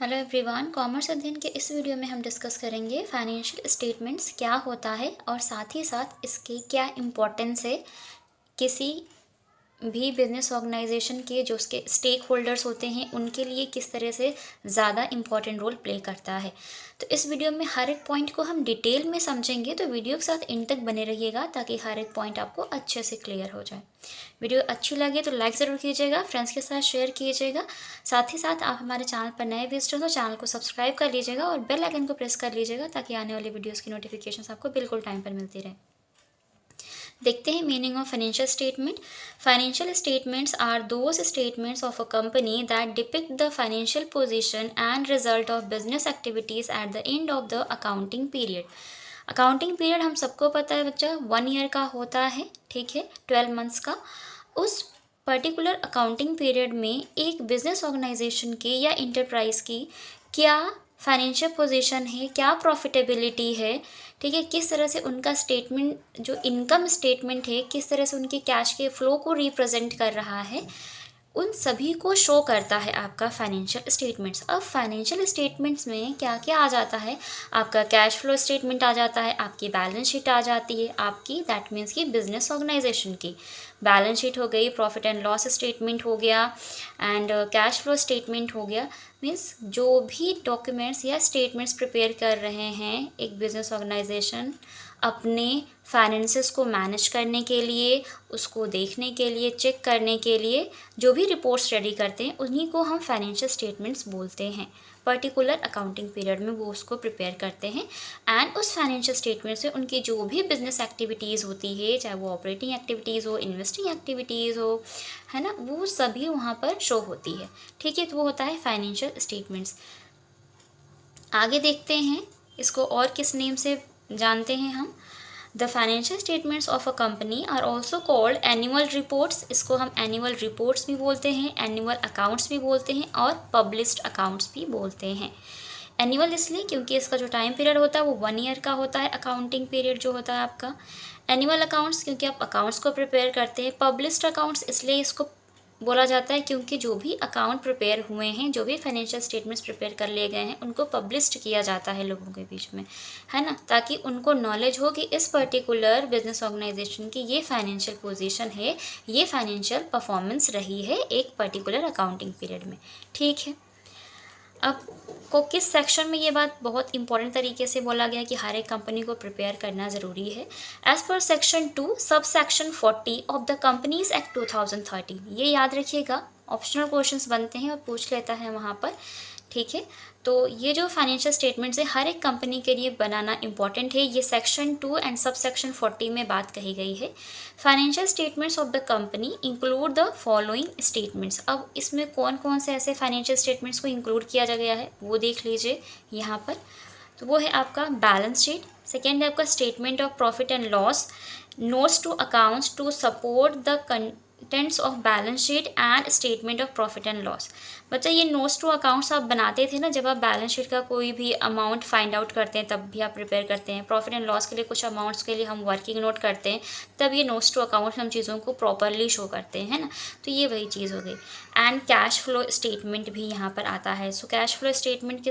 Hello everyone, commerce अध्ययन के इस वीडियो में हम डिस्कस करेंगे फाइनेंशियल स्टेटमेंट्स क्या होता है और साथ ही साथ इसके क्या इम्पोर्टेंस है किसी भी बिजनेस ऑर्गेनाइजेशन के जो उसके स्टेक होल्डर्स होते हैं उनके लिए किस तरह से ज़्यादा इम्पॉर्टेंट रोल प्ले करता है। तो इस वीडियो में हर एक पॉइंट को हम डिटेल में समझेंगे, तो वीडियो के साथ एंड तक बने रहिएगा ताकि हर एक पॉइंट आपको अच्छे से क्लियर हो जाए। वीडियो अच्छी लगे तो लाइक ज़रूर कीजिएगा, फ्रेंड्स के साथ शेयर कीजिएगा। साथ ही साथ आप हमारे चैनल पर नए विजिटर हो तो चैनल को सब्सक्राइब कर लीजिएगा और बेल आइकन को प्रेस कर लीजिएगा ताकि आने वाली वीडियोज़ की नोटिफिकेशन आपको बिल्कुल टाइम पर मिलती रहे। देखते हैं meaning of financial statement. Financial statements are those statements of a company that depict the financial position and result of business activities at the end of the accounting period. Accounting period हम सबको पता है बच्चा 1 year का होता है, ठीक है, 12 मंथ्स का। उस पर्टिकुलर अकाउंटिंग पीरियड में एक बिजनेस ऑर्गेनाइजेशन की या इंटरप्राइज की क्या फाइनेंशियल पोजीशन है, क्या प्रॉफिटेबिलिटी है, ठीक है, किस तरह से उनका स्टेटमेंट जो इनकम स्टेटमेंट है किस तरह से उनके कैश के फ्लो को रिप्रेजेंट कर रहा है, उन सभी को शो करता है आपका फाइनेंशियल स्टेटमेंट्स। अब फाइनेंशियल स्टेटमेंट्स में क्या क्या आ जाता है, आपका कैश फ्लो स्टेटमेंट आ जाता है, आपकी बैलेंस शीट आ जाती है, आपकी दैट मीन्स की बिजनेस ऑर्गेनाइजेशन की बैलेंस शीट हो गई, प्रॉफिट एंड लॉस स्टेटमेंट हो गया एंड कैश फ्लो स्टेटमेंट हो गया। मीन्स जो भी डॉक्यूमेंट्स या स्टेटमेंट्स प्रिपेयर कर रहे हैं एक बिजनेस ऑर्गेनाइजेशन अपने फाइनेंसेस को मैनेज करने के लिए, उसको देखने के लिए, चेक करने के लिए जो भी रिपोर्ट्स रेडी करते हैं उन्हीं को हम फाइनेंशियल स्टेटमेंट्स बोलते हैं। पर्टिकुलर अकाउंटिंग पीरियड में वो उसको प्रिपेयर करते हैं एंड उस फाइनेंशियल स्टेटमेंट से उनकी जो भी बिजनेस एक्टिविटीज़ होती है, चाहे वो ऑपरेटिंग एक्टिविटीज़ हो, इन्वेस्टिंग एक्टिविटीज़ हो, है ना, वो सभी वहाँ पर शो होती है, ठीक है। तो वो होता है फाइनेंशियल स्टेटमेंट्स। आगे देखते हैं इसको और किस नेम से जानते हैं हम। The financial statements of a company are also called annual reports. इसको हम एनुअल रिपोर्ट्स भी बोलते हैं, एनुअल अकाउंट्स भी बोलते हैं और पब्लिश्ड अकाउंट्स भी बोलते हैं। एनुअल इसलिए क्योंकि इसका जो टाइम पीरियड होता है वो 1 ईयर का होता है, अकाउंटिंग पीरियड जो होता है आपका। एनुअल अकाउंट्स क्योंकि आप अकाउंट्स को प्रिपेयर करते हैं। पब्लिश्ड अकाउंट्स इसलिए इसको बोला जाता है क्योंकि जो भी अकाउंट प्रिपेयर हुए हैं, जो भी फाइनेंशियल स्टेटमेंट्स प्रिपेयर कर लिए गए हैं उनको पब्लिश्ड किया जाता है लोगों के बीच में, है ना, ताकि उनको नॉलेज हो कि इस पर्टिकुलर बिजनेस ऑर्गेनाइजेशन की ये फाइनेंशियल पोजीशन है, ये फाइनेंशियल परफॉर्मेंस रही है एक पर्टिकुलर अकाउंटिंग पीरियड में, ठीक है। अब को किस सेक्शन में ये बात बहुत इंपॉर्टेंट तरीके से बोला गया कि हर एक कंपनी को प्रिपेयर करना ज़रूरी है। As per section 2 sub section 40 of the companies act 2013। ये याद रखिएगा, ऑप्शनल क्वेश्चंस बनते हैं और पूछ लेता है वहाँ पर, ठीक है। तो ये जो फाइनेंशियल स्टेटमेंट्स है हर एक कंपनी के लिए बनाना इंपॉर्टेंट है, ये सेक्शन 2 एंड सब सेक्शन 40 में बात कही गई है। Financial statements of the company include the following statements. अब इसमें कौन कौन से ऐसे फाइनेंशियल स्टेटमेंट्स को इंक्लूड किया गया है वो देख लीजिए यहाँ पर। तो वो है आपका बैलेंस शीट, सेकेंड है आपका statement of profit and loss, notes to accounts to support the contents of balance sheet and statement of profit and loss. बच्चा ये नोट्स टू अकाउंट्स आप बनाते थे ना, जब आप बैलेंस शीट का कोई भी अमाउंट फाइंड आउट करते हैं तब भी आप प्रिपेयर करते हैं। प्रॉफिट एंड लॉस के लिए कुछ अमाउंट्स के लिए हम वर्किंग नोट करते हैं, तब ये नोट्स टू अकाउंट्स हम चीज़ों को प्रॉपरली शो करते हैं, है ना। तो ये वही चीज़ हो गई। एंड कैश फ्लो स्टेटमेंट भी यहाँ पर आता है। सो कैश फ्लो स्टेटमेंट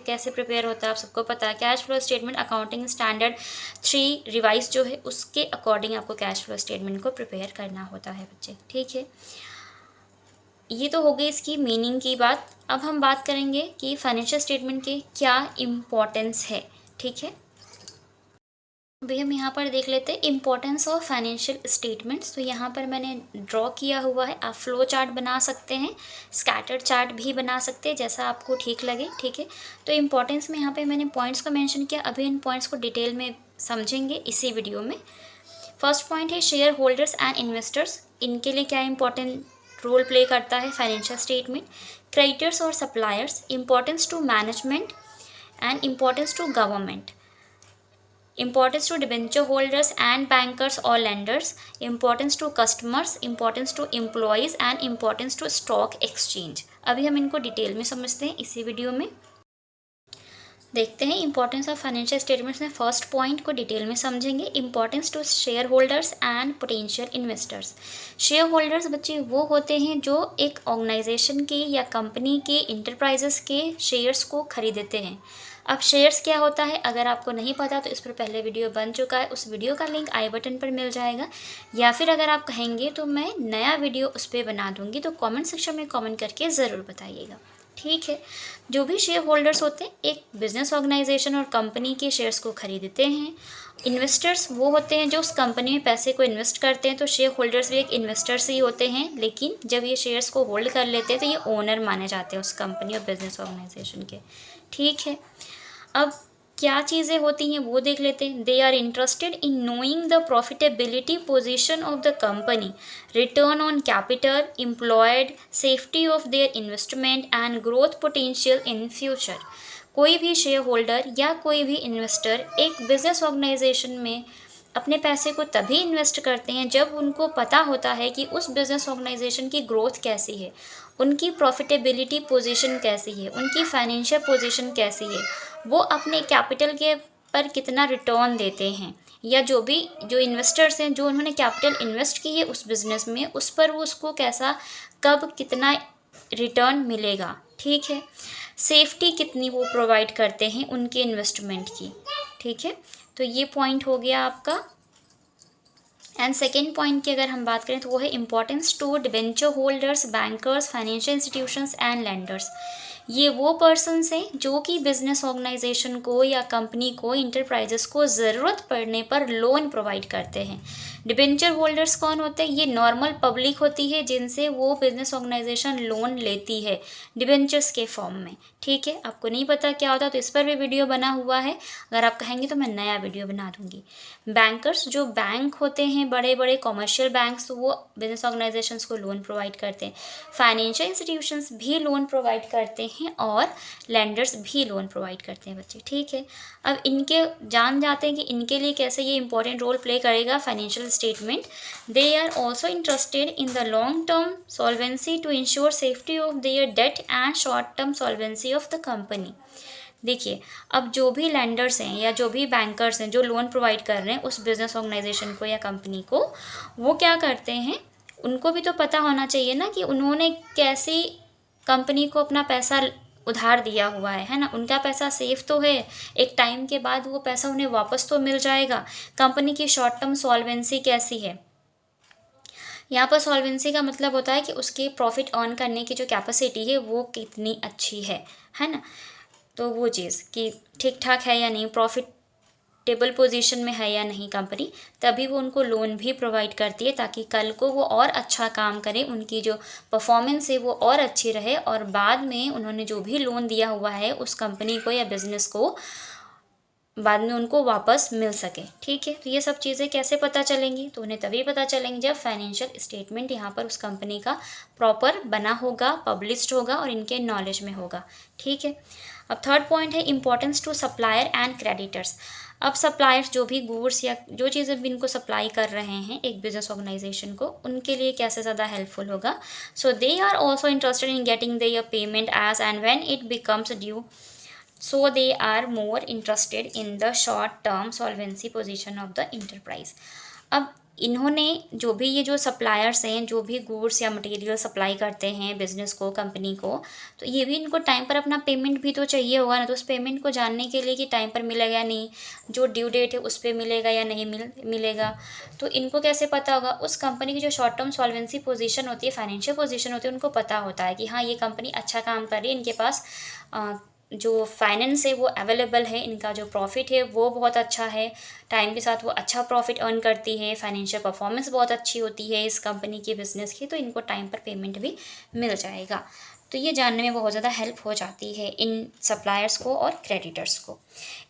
कैसे प्रिपेयर होता है आप सबको पता है। Cash flow statement accounting standard 3 revise जो है उसके अकॉर्डिंग आपको कैश फ्लो स्टेटमेंट को प्रिपेयर करना होता है बच्चे, ठीक है। ये तो हो गई इसकी मीनिंग की बात। अब हम बात करेंगे कि फाइनेंशियल स्टेटमेंट के क्या इम्पोर्टेंस है, ठीक है। अभी हम यहाँ पर देख लेते हैं इम्पोर्टेंस ऑफ फाइनेंशियल स्टेटमेंट्स। तो यहाँ पर मैंने ड्रॉ किया हुआ है, आप फ्लो चार्ट बना सकते हैं, स्कैटर्ड चार्ट भी बना सकते हैं, जैसा आपको ठीक लगे, ठीक है। तो इम्पोर्टेंस में यहाँ पे मैंने पॉइंट्स को मेंशन किया, अभी इन पॉइंट्स को डिटेल में समझेंगे इसी वीडियो में। फर्स्ट पॉइंट है शेयर होल्डर्स एंड इन्वेस्टर्स, इनके लिए क्या इंपॉर्टेंट रोल प्ले करता है फाइनेंशियल स्टेटमेंट। क्रेडिटर्स और suppliers, importance to management and importance to government. Importance to debenture holders and bankers or lenders, importance to customers, importance to employees and importance to stock exchange। अभी हम इनको detail में समझते हैं इसी video में। देखते हैं इंपॉर्टेंस ऑफ फाइनेंशियल स्टेटमेंट्स में फर्स्ट पॉइंट को डिटेल में समझेंगे। Importance to share holders and potential investors. Share holders बच्चे वो होते हैं जो एक ऑर्गेनाइजेशन के या कंपनी के इंटरप्राइजेस के शेयर्स को खरीदते हैं। अब शेयर्स क्या होता है, अगर आपको नहीं पता तो इस पर पहले वीडियो बन चुका है, उस वीडियो का लिंक आई बटन पर मिल जाएगा, या फिर अगर आप कहेंगे तो मैं नया वीडियो उस पर बना दूंगी, तो कमेंट सेक्शन में कमेंट करके ज़रूर बताइएगा। ठीक है, जो भी शेयर होल्डर्स होते हैं एक बिजनेस ऑर्गेनाइजेशन और कंपनी के शेयर्स को खरीदते हैं। इन्वेस्टर्स वो होते हैं जो उस कंपनी में पैसे को इन्वेस्ट करते हैं, तो शेयर होल्डर्स भी एक इन्वेस्टर्स ही होते हैं, लेकिन जब ये शेयर्स को होल्ड कर लेते हैं तो ये ओनर माने जाते हैं उस कंपनी और बिजनेस ऑर्गेनाइजेशन के। ठीक है, अब क्या चीज़ें होती हैं वो देख लेते हैं। They are interested in knowing the profitability position of the company, return on capital employed, safety of their investment and growth potential in future. कोई भी शेयर होल्डर या कोई भी इन्वेस्टर एक बिजनेस ऑर्गेनाइजेशन में अपने पैसे को तभी इन्वेस्ट करते हैं जब उनको पता होता है कि उस बिज़नेस ऑर्गेनाइजेशन की ग्रोथ कैसी है, उनकी प्रॉफिटेबिलिटी पोजीशन कैसी है, उनकी फाइनेंशियल पोजीशन कैसी है, वो अपने कैपिटल के पर कितना रिटर्न देते हैं, या जो इन्वेस्टर्स हैं जो उन्होंने कैपिटल इन्वेस्ट की है उस बिज़नेस में, उस पर वो उसको कैसा कब कितना रिटर्न मिलेगा। ठीक है, सेफ्टी कितनी वो प्रोवाइड करते हैं उनके इन्वेस्टमेंट की। ठीक है, तो ये पॉइंट हो गया आपका। एंड सेकेंड पॉइंट की अगर हम बात करें तो वो है importance to debenture holders, bankers, financial institutions and lenders. ये वो पर्सन्स हैं जो कि बिजनेस ऑर्गेनाइजेशन को या कंपनी को, इंटरप्राइजेस को ज़रूरत पड़ने पर लोन प्रोवाइड करते हैं। डिबेंचर होल्डर्स कौन होते हैं, ये नॉर्मल पब्लिक होती है जिनसे वो बिजनेस ऑर्गेनाइजेशन लोन लेती है डिबेंचर्स के फॉर्म में। ठीक है, आपको नहीं पता क्या होता तो इस पर भी वीडियो बना हुआ है, अगर आप कहेंगे तो मैं नया वीडियो बना दूंगी। बैंकर्स, जो बैंक होते हैं बड़े बड़े कॉमर्शियल बैंक्स, वो बिजनेस ऑर्गेनाइजेशंस को लोन प्रोवाइड करते हैं। फाइनेंशियल इंस्टीट्यूशंस भी लोन प्रोवाइड करते हैं और लेंडर्स भी लोन प्रोवाइड करते हैं बच्चे। ठीक है, अब इनके जान जाते हैं कि इनके लिए कैसे ये इंपॉर्टेंट रोल प्ले करेगा financial statement. They are also interested in the long term solvency to ensure safety of their debt and short term solvency of the company. देखिए, अब जो भी लैंडर्स हैं या जो भी बैंकर्स हैं जो लोन प्रोवाइड कर रहे हैं उस बिज़नेस ऑर्गेनाइजेशन को या कंपनी को, वो क्या करते हैं, उनको भी तो पता होना चाहिए ना कि उन्होंने कैसी कंपनी को अपना पैसा उधार दिया हुआ है ना, उनका पैसा सेफ तो है, एक टाइम के बाद वो पैसा उन्हें वापस तो मिल जाएगा। कंपनी की शॉर्ट टर्म सॉल्वेंसी कैसी है, यहाँ पर सॉल्वेंसी का मतलब होता है कि उसके प्रॉफिट अर्न करने की जो कैपेसिटी है वो कितनी अच्छी है ना। तो वो चीज़ कि ठीक ठाक है या नहीं, प्रॉफिटेबल पोजीशन में है या नहीं कंपनी, तभी वो उनको लोन भी प्रोवाइड करती है ताकि कल को वो और अच्छा काम करें, उनकी जो परफॉर्मेंस है वो और अच्छी रहे और बाद में उन्होंने जो भी लोन दिया हुआ है उस कंपनी को या बिज़नेस को बाद में उनको वापस मिल सके। ठीक है, तो ये सब चीज़ें कैसे पता चलेंगी, तो उन्हें तभी पता चलेंगी जब फाइनेंशियल स्टेटमेंट यहाँ पर उस कंपनी का प्रॉपर बना होगा, पब्लिश्ड होगा और इनके नॉलेज में होगा। ठीक है, अब थर्ड पॉइंट है importance to supplier and creditors. अब सप्लायर्स जो भी गुड्स या जो चीज़ें भी इनको सप्लाई कर रहे हैं एक बिजनेस ऑर्गेनाइजेशन को, उनके लिए कैसे ज़्यादा हेल्पफुल होगा। So they are also interested in getting their payment as and when it becomes due, so they are more interested in the short term solvency position of the enterprise। अब इन्होंने जो भी ये जो सप्लायर्स हैं जो भी गुड्स या मटेरियल सप्लाई करते हैं बिज़नेस को, कंपनी को, तो ये भी इनको टाइम पर अपना पेमेंट भी तो चाहिए होगा ना, तो उस पेमेंट को जानने के लिए कि टाइम पर मिलेगा या नहीं, जो ड्यू डेट है उस पर मिलेगा या नहीं मिलेगा, तो इनको कैसे पता होगा। उस कंपनी की जो शॉर्ट टर्म सॉल्वेंसी पोजीशन होती है, फाइनेंशियल पोजीशन होती है, उनको पता होता है कि हाँ ये कंपनी अच्छा काम कर रही है, इनके पास जो फाइनेंस है वो अवेलेबल है, इनका जो प्रॉफिट है वो बहुत अच्छा है, टाइम के साथ वो अच्छा प्रॉफिट अर्न करती है, फाइनेंशियल परफॉर्मेंस बहुत अच्छी होती है इस कंपनी की, बिज़नेस की, तो इनको टाइम पर पेमेंट भी मिल जाएगा। तो ये जानने में बहुत ज़्यादा हेल्प हो जाती है इन सप्लायर्स को और क्रेडिटर्स को।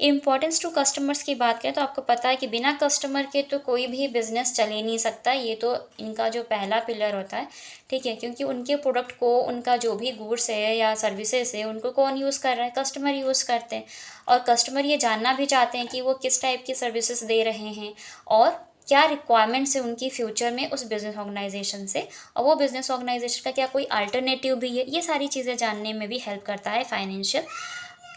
इम्पॉर्टेंस टू कस्टमर्स की बात करें तो आपको पता है कि बिना कस्टमर के तो कोई भी बिज़नेस चल ही नहीं सकता, ये तो इनका जो पहला पिलर होता है। ठीक है, क्योंकि उनके प्रोडक्ट को, उनका जो भी गुड्स है या सर्विसेज है, उनको कौन यूज़ कर रहा है, कस्टमर यूज़ करते हैं, और कस्टमर ये जानना भी चाहते हैं कि वो किस टाइप की सर्विसेज दे रहे हैं और क्या रिक्वायरमेंट्स है उनकी फ्यूचर में उस बिज़नेस ऑर्गेनाइजेशन से, और वो बिज़नेस ऑर्गेनाइजेशन का क्या कोई अल्टरनेटिव भी है। ये सारी चीज़ें जानने में भी हेल्प करता है फाइनेंशियल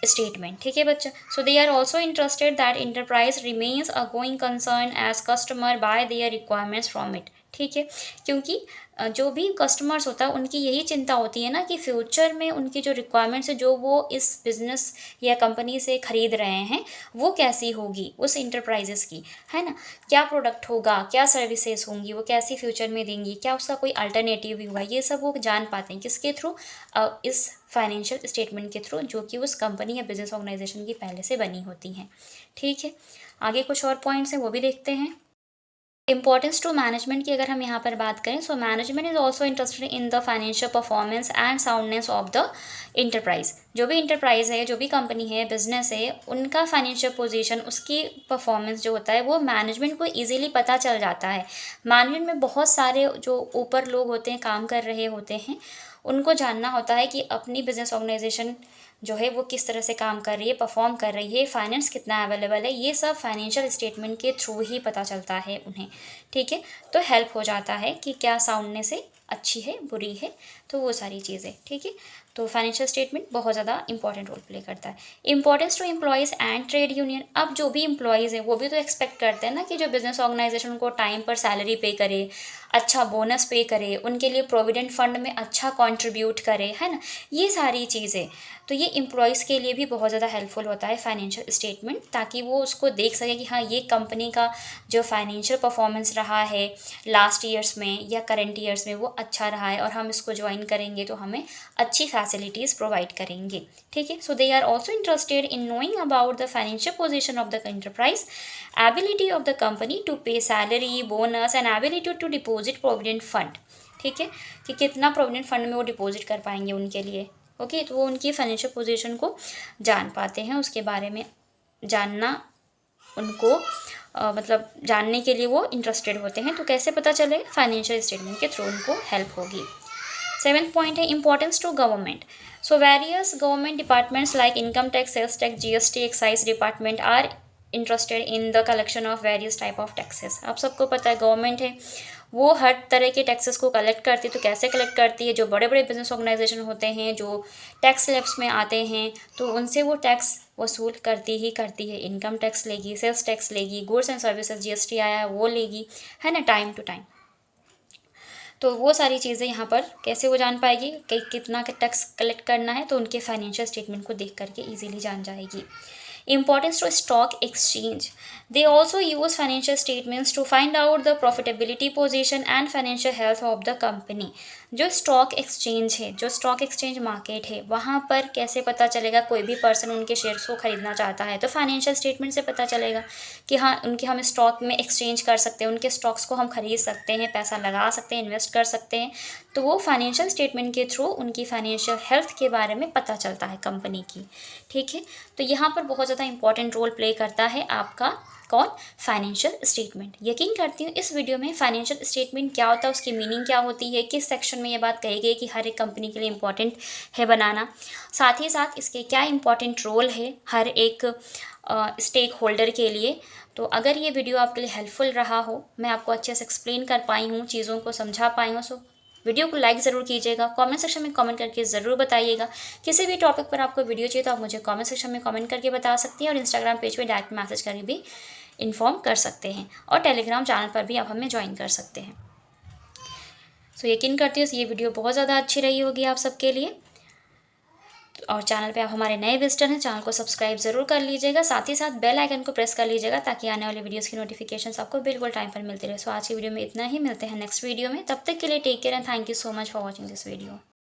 स्टेटमेंट। ठीक है बच्चा। So they are also interested that enterprise remains a going concern as customer buy their requirements from it. ठीक है, क्योंकि जो भी कस्टमर्स होता है उनकी यही चिंता होती है ना कि फ्यूचर में उनकी जो रिक्वायरमेंट्स है, जो वो इस बिज़नेस या कंपनी से ख़रीद रहे हैं, वो कैसी होगी उस इंटरप्राइजेस की, है ना। क्या प्रोडक्ट होगा, क्या सर्विसेज होंगी, वो कैसी फ्यूचर में देंगी, क्या उसका कोई अल्टरनेटिव भी होगा, ये सब वो जान पाते हैं किसके थ्रू, इस फाइनेंशियल स्टेटमेंट के थ्रू, जो कि उस कंपनी या बिजनेस ऑर्गेनाइजेशन की पहले से बनी होती हैं। ठीक है, आगे कुछ और पॉइंट्स हैं वो भी देखते हैं। इंपॉर्टेंस टू मैनेजमेंट की अगर हम यहाँ पर बात करें, so management is also interested in the financial performance and soundness of the enterprise. जो भी इंटरप्राइज है, जो भी कंपनी है, बिजनेस है, उनका फाइनेंशियल पोजीशन, उसकी परफॉर्मेंस जो होता है वो मैनेजमेंट को इजीली पता चल जाता है। मैनेजमेंट में बहुत सारे जो ऊपर लोग होते हैं, काम कर रहे होते हैं, उनको जानना होता है कि अपनी बिजनेस ऑर्गेनाइजेशन जो है वो किस तरह से काम कर रही है, परफॉर्म कर रही है, फाइनेंस कितना अवेलेबल है, ये सब फाइनेंशियल स्टेटमेंट के थ्रू ही पता चलता है उन्हें। ठीक है, तो हेल्प हो जाता है कि क्या साउंडनेस है, अच्छी है, बुरी है, तो वो सारी चीज़ें। ठीक है, तो फाइनेंशियल स्टेटमेंट बहुत ज़्यादा इंपॉर्टेंट रोल प्ले करता है। Importance to employees and trade union. अब जो भी एम्प्लॉयज़ हैं वो भी तो एक्सपेक्ट करते हैं ना कि जो बिजनेस ऑर्गेनाइजेशन उनको टाइम पर सैलरी पे करे, अच्छा बोनस पे करे, उनके लिए प्रोविडेंट फंड में अच्छा कंट्रीब्यूट करे, है ना, ये सारी चीज़ें। तो ये एम्प्लॉयज़ के लिए भी बहुत ज़्यादा हेल्पफुल होता है फाइनेंशियल स्टेटमेंट, ताकि वो उसको देख सके कि हाँ, ये कंपनी का जो फाइनेंशियल परफॉर्मेंस रहा है लास्ट ईयर्स में या करंट ईयर्स में, वो अच्छा रहा है और हम इसको ज्वाइन करेंगे तो हमें अच्छी फैसिलिटीज़ प्रोवाइड करेंगे। ठीक है, so they are also interested in knowing about the financial position of the enterprise, ability of the company to pay salary, bonus and ability to deposit provident fund. ठीक है, कि कितना प्रोविडेंट फंड में वो deposit कर पाएंगे उनके लिए। ओके, तो वो उनकी फाइनेंशियल पोजीशन को जान पाते हैं, उसके बारे में जानना उनको मतलब जानने के लिए वो इंटरेस्टेड होते हैं। तो कैसे पता चले, फाइनेंशियल स्टेटमेंट के थ्रू उनको हेल्प होगी। 7th पॉइंट है importance to government. So various government departments like income tax, sales tax, GST, excise department are interested in the collection of various type of taxes. आप सबको पता है government है वो हर तरह के टैक्सेस को कलेक्ट करती है। तो कैसे कलेक्ट करती है, जो बड़े बड़े बिजनेस ऑर्गेनाइजेशन होते हैं, जो टैक्स स्लैब्स में आते हैं, तो उनसे वो टैक्स वसूल करती ही करती है। इनकम टैक्स लेगी, सेल्स टैक्स लेगी, गुड्स एंड सर्विसेज जीएसटी आया है वो लेगी, है ना, टाइम टू टाइम। तो वो सारी चीज़ें यहाँ पर कैसे वो जान पाएगी कि कितना टैक्स कलेक्ट करना है, तो उनके फाइनेंशियल स्टेटमेंट को देख करके ईजिली जान जाएगी। Importance to stock exchange. They also use financial statements to find out the profitability position and financial health of the company. जो स्टॉक एक्सचेंज है, जो स्टॉक एक्सचेंज मार्केट है, वहाँ पर कैसे पता चलेगा, कोई भी पर्सन उनके शेयर्स को खरीदना चाहता है तो फाइनेंशियल स्टेटमेंट से पता चलेगा कि हाँ, उनके हम स्टॉक में एक्सचेंज कर सकते हैं, उनके स्टॉक्स को हम खरीद सकते हैं, पैसा लगा सकते हैं, इन्वेस्ट कर सकते हैं। तो वो फाइनेंशियल स्टेटमेंट के थ्रू उनकी फाइनेंशियल हेल्थ के बारे में पता चलता है कंपनी की। ठीक है, तो यहाँ पर बहुत ज़्यादा इंपॉर्टेंट रोल प्ले करता है आपका कौन, फाइनेंशियल स्टेटमेंट। यकीन करती हूँ इस वीडियो में फाइनेंशियल स्टेटमेंट क्या होता है, उसकी मीनिंग क्या होती है, किस सेक्शन में ये बात कही गई कि हर एक कंपनी के लिए इंपॉर्टेंट है बनाना, साथ ही साथ इसके क्या इंपॉर्टेंट रोल है हर एक स्टेक होल्डर के लिए। तो अगर ये वीडियो आपके लिए हेल्पफुल रहा हो, मैं आपको अच्छे से एक्सप्लेन कर पाई हूँ, चीज़ों को समझा पाई हूँ, सो वीडियो को लाइक ज़रूर कीजिएगा, कमेंट सेक्शन में कमेंट करके ज़रूर बताइएगा। किसी भी टॉपिक पर आपको वीडियो चाहिए तो आप मुझे कमेंट सेक्शन में कमेंट करके बता सकती हैं, और इंस्टाग्राम पेज पे डायरेक्ट मैसेज करके भी इन्फॉर्म कर सकते हैं, और टेलीग्राम चैनल पर भी आप हमें ज्वाइन कर सकते हैं। सो यकीन करती हूँ ये वीडियो बहुत ज़्यादा अच्छी रही होगी आप सबके लिए, और चैनल पे आप हमारे नए विजिटर हैं, चैनल को सब्सक्राइब ज़रूर कर लीजिएगा, साथ ही साथ बेल आइकन को प्रेस कर लीजिएगा ताकि आने वाली वीडियोस की नोटिफिकेशंस आपको बिल्कुल टाइम पर मिलती रहे। सो आज की वीडियो में इतना ही, मिलते हैं नेक्स्ट वीडियो में, तब तक के लिए take care and thank you so much for watching this video.